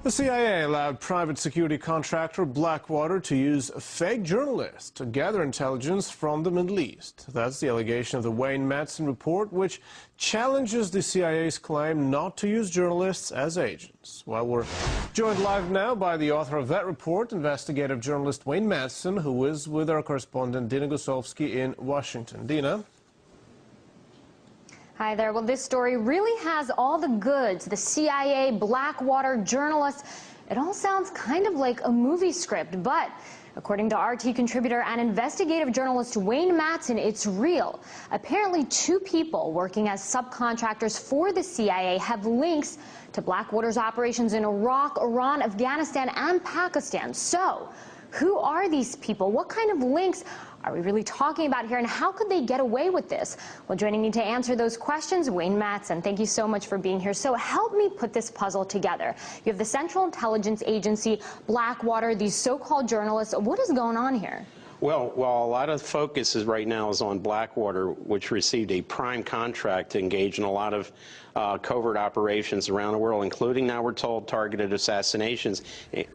The CIA allowed private security contractor Blackwater to use fake journalists to gather intelligence from the Middle East. That's the allegation of the Wayne Madsen report, which challenges the CIA's claim not to use journalists as agents. Well, we're joined live now by the author of that report, investigative journalist Wayne Madsen, who is with our correspondent Dina Gusovsky in Washington. Dina? Hi there. Well, this story really has all the goods. The CIA, Blackwater, journalists. It all sounds kind of like a movie script, but according to RT contributor and investigative journalist Wayne Madsen, it's real. Apparently, two people working as subcontractors for the CIA have links to Blackwater's operations in Iraq, Iran, Afghanistan, and Pakistan. So, who are these people? What kind of links are we really talking about here, and how could they get away with this? Well, joining me to answer those questions, Wayne Madsen. Thank you so much for being here. So help me put this puzzle together. You have the Central Intelligence Agency, Blackwater, these so-called journalists. What is going on here? Well, a lot of focus right now is on Blackwater, which received a prime contract to engage in a lot of covert operations around the world, including, now we're told, targeted assassinations,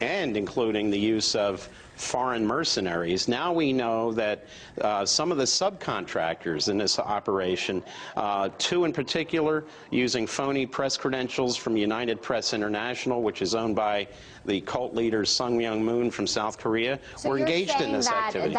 and including the use of foreign mercenaries. Now we know that some of the subcontractors in this operation, two in particular, using phony press credentials from United Press International, which is owned by the cult leader Sung Myung Moon from South Korea, were engaged in this activity.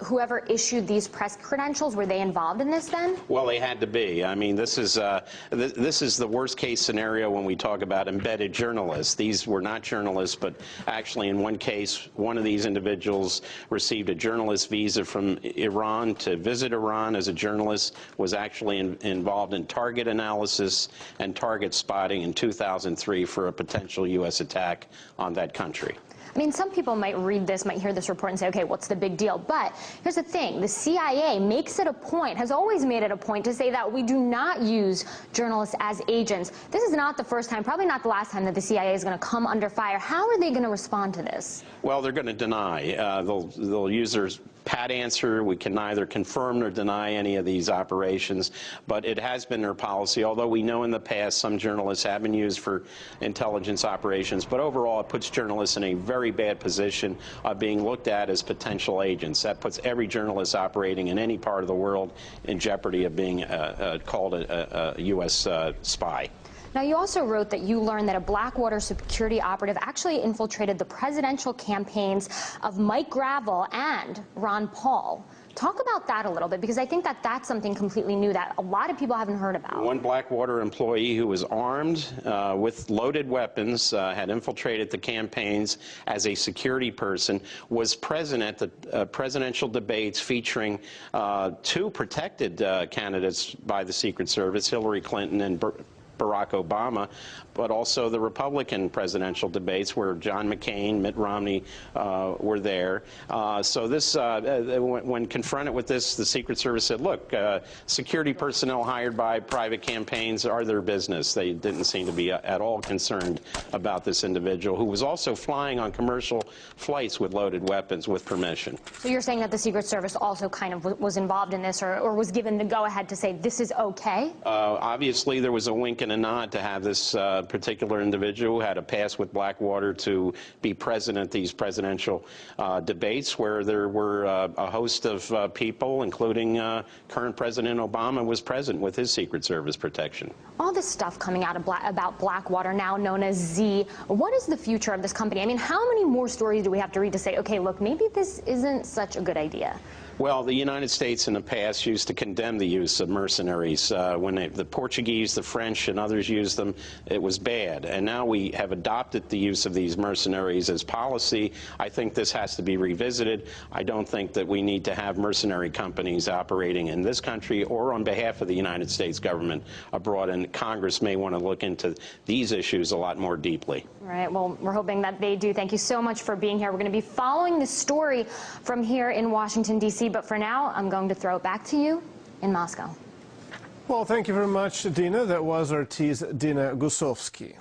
Whoever issued these press credentials, were they involved in this then? Well, they had to be. I mean, this is the worst case scenario when we talk about embedded journalists. These were not journalists, but actually in one case, one of these individuals received a journalist visa from Iran to visit Iran as a journalist, was actually involved in target analysis and target spotting in 2003 for a potential U.S. attack on that country. I mean, some people might read this, might hear this report and say, okay, what's the big deal? But here's the thing. The CIA makes it a point, has always made it a point, to say that we do not use journalists as agents. This is not the first time, probably not the last time, that the CIA is going to come under fire. How are they going to respond to this? Well, they're going to deny. They'll use their pat answer. We can neither confirm nor deny any of these operations, but it has been their policy, although we know in the past some journalists have been used for intelligence operations. But overall, it puts journalists in a very bad position of being looked at as potential agents. That puts every journalist operating in any part of the world in jeopardy of being called a U.S. spy. Now, you also wrote that you learned that a Blackwater security operative actually infiltrated the presidential campaigns of Mike Gravel and Ron Paul. Talk about that a little bit, because I think that that's something completely new that a lot of people haven't heard about. One Blackwater employee who was armed with loaded weapons, had infiltrated the campaigns as a security person, was present at the presidential debates featuring two protected candidates by the Secret Service, Hillary Clinton and Barack Obama, but also the Republican presidential debates where John McCain, Mitt Romney were there. So this, when confronted with this, the Secret Service said, look, security personnel hired by private campaigns are their business. They didn't seem to be at all concerned about this individual, who was also flying on commercial flights with loaded weapons with permission. So you're saying that the Secret Service also kind of was involved in this, or was given the go-ahead to say this is okay? Obviously, there was a wink and a nod to have this particular individual who had a pass with Blackwater to be present at these presidential debates, where there were a host of people, including current President Obama, was present with his Secret Service protection. All this stuff coming out of about Blackwater, now known as Z, what is the future of this company? I mean, how many more stories do we have to read to say, okay, look, maybe this isn't such a good idea? Well, the United States in the past used to condemn the use of mercenaries. When the Portuguese, the French, and others used them, it was bad. And now we have adopted the use of these mercenaries as policy. I think this has to be revisited. I don't think that we need to have mercenary companies operating in this country or on behalf of the United States government abroad, and Congress may want to look into these issues a lot more deeply. All right, well, we're hoping that they do. Thank you so much for being here. We're going to be following this story from here in Washington, D.C., but for now, I'm going to throw it back to you in Moscow. Well, thank you very much, Dina. That was RT's Dina Gusovsky.